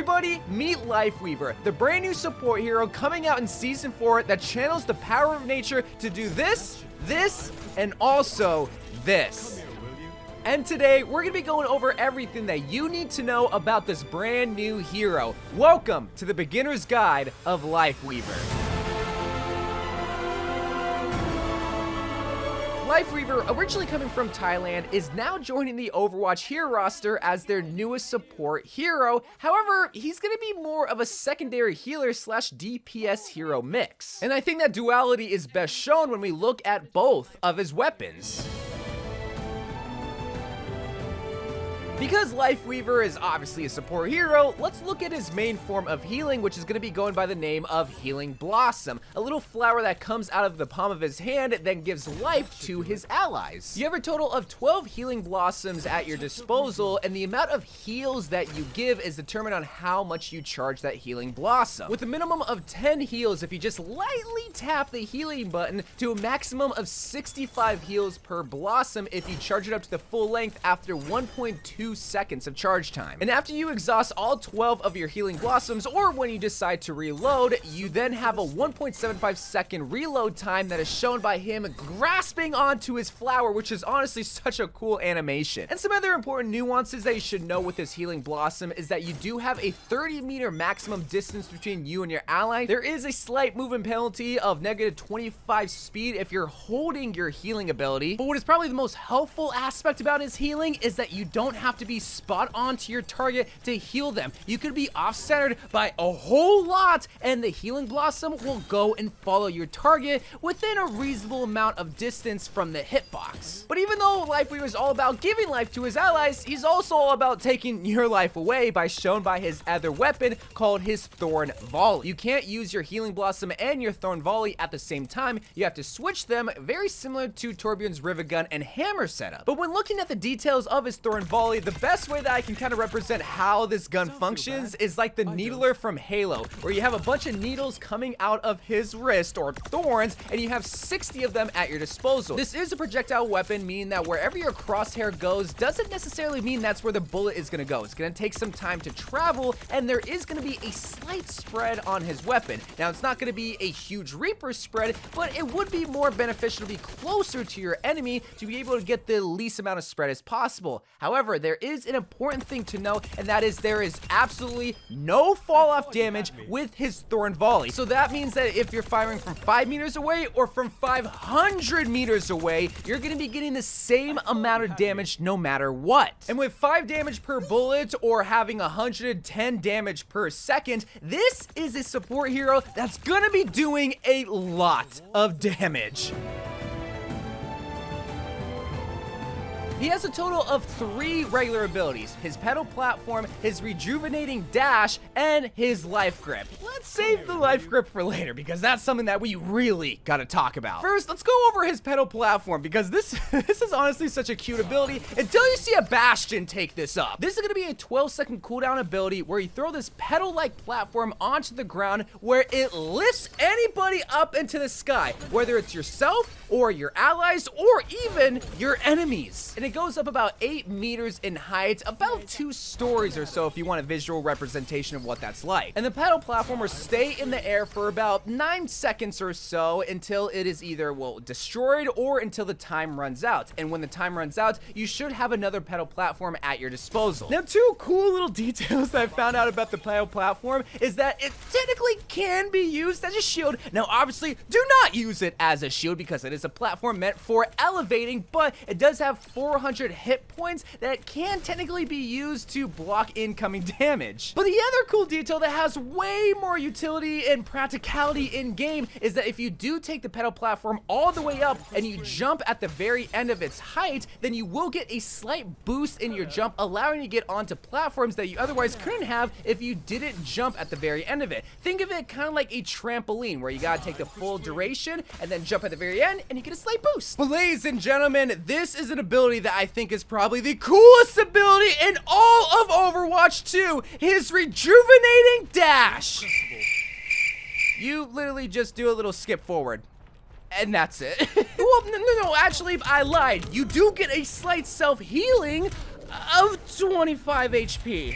everybody, meet Lifeweaver, the brand new support hero coming out in Season 4 that channels the power of nature to do this, and also this. And today, we're going to be going over everything that you need to know about this brand new hero. Welcome to the beginner's guide of Lifeweaver. Lifeweaver, originally coming from Thailand, is now joining the Overwatch hero roster as their newest support hero. However, he's going to be more of a secondary healer slash DPS hero mix. And I think that duality is best shown when we look at both of his weapons. Because Lifeweaver is obviously a support hero, let's look at his main form of healing, which is going to be going by the name of Healing Blossom, a little flower that comes out of the palm of his hand and then gives life to his allies. You have a total of 12 Healing Blossoms at your disposal, and the amount of heals that you give is determined on how much you charge that Healing Blossom. With a minimum of 10 heals, if you just lightly tap the healing button, to a maximum of 65 heals per blossom if you charge it up to the full length after 1.2 seconds of charge time. And after you exhaust all 12 of your healing blossoms, or when you decide to reload, you then have a 1.75 second reload time that is shown by him grasping onto his flower, which is honestly such a cool animation. And some other important nuances that you should know with this healing blossom is that you do have a 30-meter maximum distance between you and your ally. There is a slight movement penalty of -25 speed if you're holding your healing ability, but what is probably the most helpful aspect about his healing is that you don't have to be spot on to your target to heal them. You could be off-centered by a whole lot, and the healing blossom will go and follow your target within a reasonable amount of distance from the hitbox. But even though Lifeweaver is all about giving life to his allies, he's also all about taking your life away, by shown by his other weapon called his Thorn Volley. You can't use your healing blossom and your Thorn Volley at the same time. You have to switch them, very similar to Torbjorn's Rivet Gun and Hammer setup. But when looking at the details of his Thorn Volley, the best way that I can kind of represent how this gun functions is like the Needler from Halo, where you have a bunch of needles coming out of his wrist, or thorns, and you have 60 of them at your disposal. This is a projectile weapon, meaning that wherever your crosshair goes doesn't necessarily mean that's where the bullet is going to go. It's going to take some time to travel, and there is going to be a slight spread on his weapon. Now, it's not going to be a huge Reaper spread, but it would be more beneficial to be closer to your enemy to be able to get the least amount of spread as possible. However, there is an important thing to know, and that is there is absolutely no fall-off damage with his Thorn Volley. So that means that if you're firing from 5 meters away or from 500 meters away, you're going to be getting the same amount of damage no matter what. And with 5 damage per bullet, or having 110 damage per second, this is a support hero that's going to be doing a lot of damage. He has a total of 3 regular abilities: his pedal platform, his rejuvenating dash, and his life grip. Let's save the life grip for later, because that's something that we really gotta talk about. First, let's go over his pedal platform, because this is honestly such a cute ability until you see a Bastion take this up. This is gonna be a 12-second cooldown ability where you throw this pedal-like platform onto the ground, where it lifts anybody up into the sky, whether it's yourself or your allies or even your enemies. And it goes up about 8 meters in height, about 2 stories or so if you want a visual representation of what that's like. And the pedal platform will stay in the air for about 9 seconds or so until it is either, well, destroyed, or until the time runs out. And when the time runs out, you should have another pedal platform at your disposal. Now, 2 cool little details that I found out about the pedal platform is that it technically can be used as a shield. Now, obviously, do not use it as a shield because it is a platform meant for elevating, but it does have 400 hit points that can technically be used to block incoming damage. But the other cool detail that has way more utility and practicality in game is that if you do take the pedal platform all the way up and you jump at the very end of its height, then you will get a slight boost in your jump, allowing you to get onto platforms that you otherwise couldn't have if you didn't jump at the very end of it. Think of it kind of like a trampoline, where you gotta take the full duration and then jump at the very end and you get a slight boost. But ladies and gentlemen, this is an ability that I think is probably the coolest ability in all of Overwatch 2, his Rejuvenating Dash. You literally just do a little skip forward, and that's it. Well, no, actually, I lied. You do get a slight self-healing of 25 HP.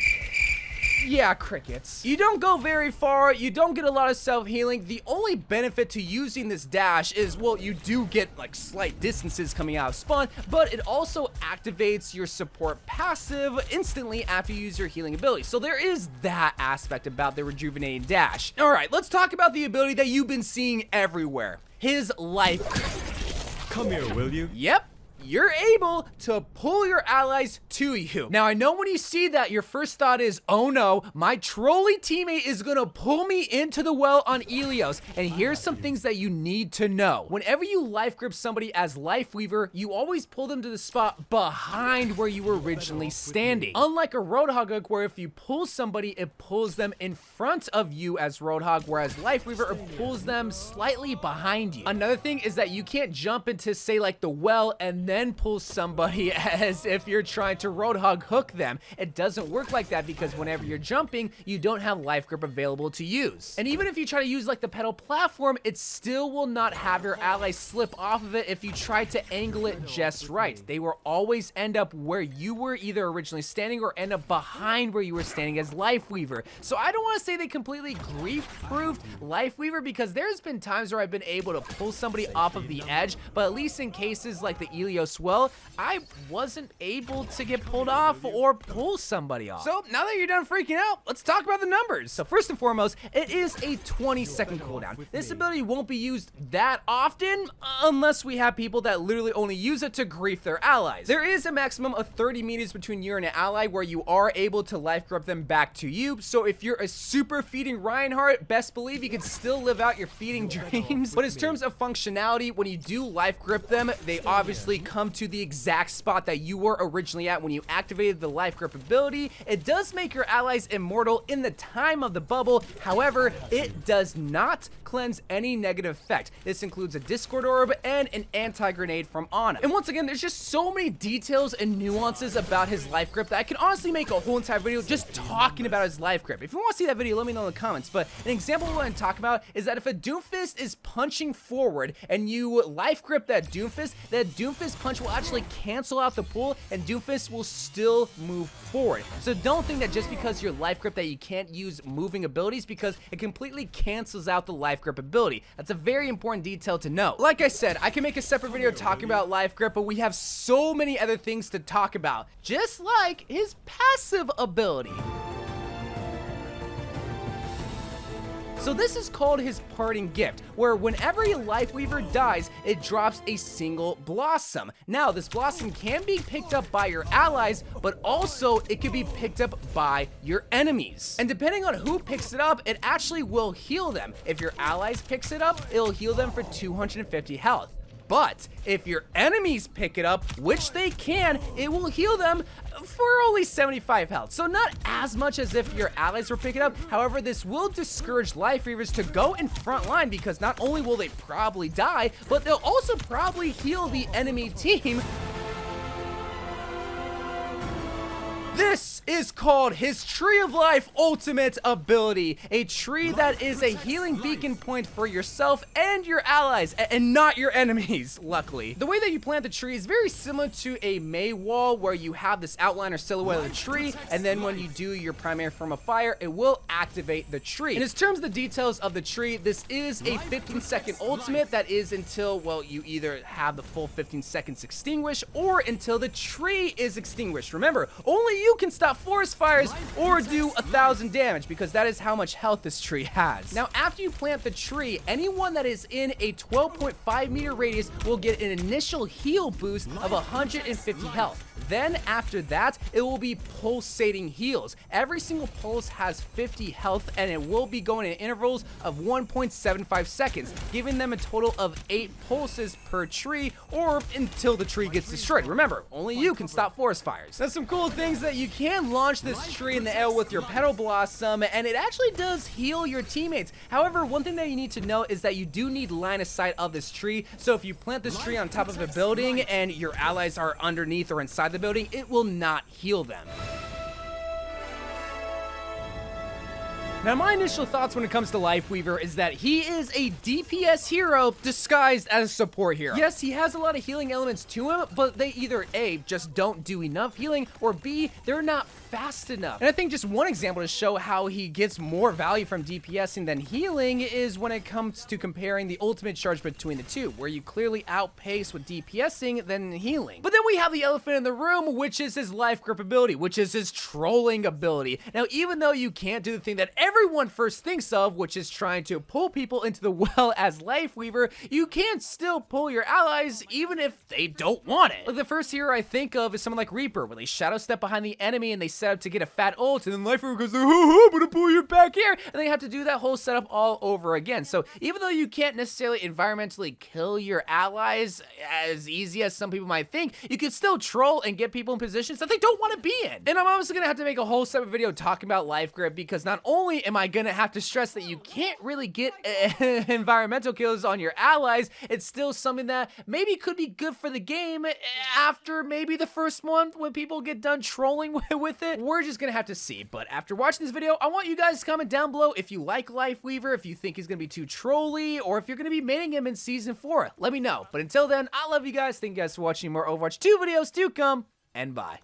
Yeah, crickets. You don't go very far, you don't get a lot of self-healing. The only benefit to using this dash is, well, you do get like slight distances coming out of spawn, but it also activates your support passive instantly after you use your healing ability. So there is that aspect about the Rejuvenating dash. All right, let's talk about the ability that you've been seeing everywhere. His life. Come here, will you? Yep. You're able to pull your allies to you. Now, I know when you see that, your first thought is, oh no, my trolley teammate is gonna pull me into the well on Ilios. And here's some things that you need to know. Whenever you life grip somebody as Lifeweaver, you always pull them to the spot behind where you were originally standing. Unlike a Roadhog hook, where if you pull somebody, it pulls them in front of you as Roadhog, whereas Lifeweaver, it pulls them slightly behind you. Another thing is that you can't jump into, say, like the well and then pull somebody as if you're trying to Roadhog hook them. It doesn't work like that because whenever you're jumping, you don't have life grip available to use. And even if you try to use like the pedal platform, it still will not have your allies slip off of it if you try to angle it just right. They will always end up where you were either originally standing or end up behind where you were standing as Lifeweaver. So I don't want to say they completely grief-proofed Lifeweaver, because there's been times where I've been able to pull somebody off of the edge, but at least in cases like the Ilios well, I wasn't able to get pulled off or pull somebody off. So now that you're done freaking out, let's talk about the numbers. So first and foremost, it is a 20-second cooldown. This ability won't be used that often unless we have people that literally only use it to grief their allies. There is a maximum of 30 meters between you and an ally where you are able to life grip them back to you. So if you're a super feeding Reinhardt, best believe you can still live out your feeding dreams. But in terms of functionality, when you do life grip them, they obviously come to the exact spot that you were originally at when you activated the life grip ability. It does make your allies immortal in the time of the bubble. However, it does not cleanse any negative effect. This includes a Discord orb and an anti-grenade from Ana. And once again, there's just so many details and nuances about his life grip that I can honestly make a whole entire video just talking about his life grip. If you want to see that video, let me know in the comments. But an example of what I'm talking about is that if a Doomfist is punching forward and you life grip that Doomfist punch will actually cancel out the pull and Doomfist will still move forward. So don't think that just because you're life grip that you can't use moving abilities, because it completely cancels out the life grip ability. That's a very important detail to know. Like I said, I can make a separate video talking about life grip, but we have so many other things to talk about, just like his passive ability. So this is called his parting gift, where whenever a Lifeweaver dies, it drops a single blossom. Now, this blossom can be picked up by your allies, but also it can be picked up by your enemies. And depending on who picks it up, it actually will heal them. If your allies picks it up, it'll heal them for 250 health. But if your enemies pick it up, which they can, it will heal them for only 75 health. So not as much as if your allies were picking it up. However, this will discourage Lifeweavers to go in front line, because not only will they probably die, but they'll also probably heal the enemy team. This is called his Tree of Life ultimate ability, a tree that is a healing beacon point for yourself and your allies, and not your enemies, luckily. The way that you plant the tree is very similar to a May wall, where you have this outline or silhouette of the tree, and then when you do your primary form of fire, it will activate the tree. And in terms of the details of the tree, this is a 15-second ultimate that is until, well, you either have the full 15 seconds extinguished or until the tree is extinguished. Remember, only you can stop forest fires or do 1,000 damage, because that is how much health this tree has. Now, after you plant the tree, anyone that is in a 12.5 meter radius will get an initial heal boost of 150 health. Then after that, it will be pulsating heals. Every single pulse has 50 health, and it will be going in intervals of 1.75 seconds, giving them a total of 8 pulses per tree, or until the tree gets destroyed. Remember, only you can stop forest fires. Now, some cool things that you can launch this tree in the air with your petal blossom, and it actually does heal your teammates. However, one thing that you need to know is that you do need line of sight of this tree. So if you plant this tree on top of a building and your allies are underneath or inside the building, it will not heal them. Now, my initial thoughts when it comes to Lifeweaver is that he is a DPS hero disguised as a support hero. Yes, he has a lot of healing elements to him, but they either A, just don't do enough healing, or B, they're not fast enough. And I think just one example to show how he gets more value from DPSing than healing is when it comes to comparing the ultimate charge between the two, where you clearly outpace with DPSing than healing. But then we have the elephant in the room, which is his life grip ability, which is his trolling ability. Now, even though you can't do the thing that everyone first thinks of, which is trying to pull people into the well as Lifeweaver, you can still pull your allies even if they don't want it. Like the first hero I think of is someone like Reaper, where they shadow step behind the enemy and they set up to get a fat ult, and then Lifeweaver goes, oh, I'm gonna pull you back here, and they have to do that whole setup all over again. So even though you can't necessarily environmentally kill your allies as easy as some people might think, you can still troll and get people in positions that they don't want to be in. And I'm obviously gonna have to make a whole separate video talking about life grip, because not only am I gonna have to stress that you can't really get environmental kills on your allies, it's still something that maybe could be good for the game after maybe the first month when people get done trolling with it. We're just gonna have to see. But after watching this video, I want you guys to comment down below if you like Lifeweaver, if you think he's gonna be too trolly, or if you're gonna be maining him in Season 4. Let me know. But until then, I love you guys. Thank you guys for watching more Overwatch 2 videos to come, and bye.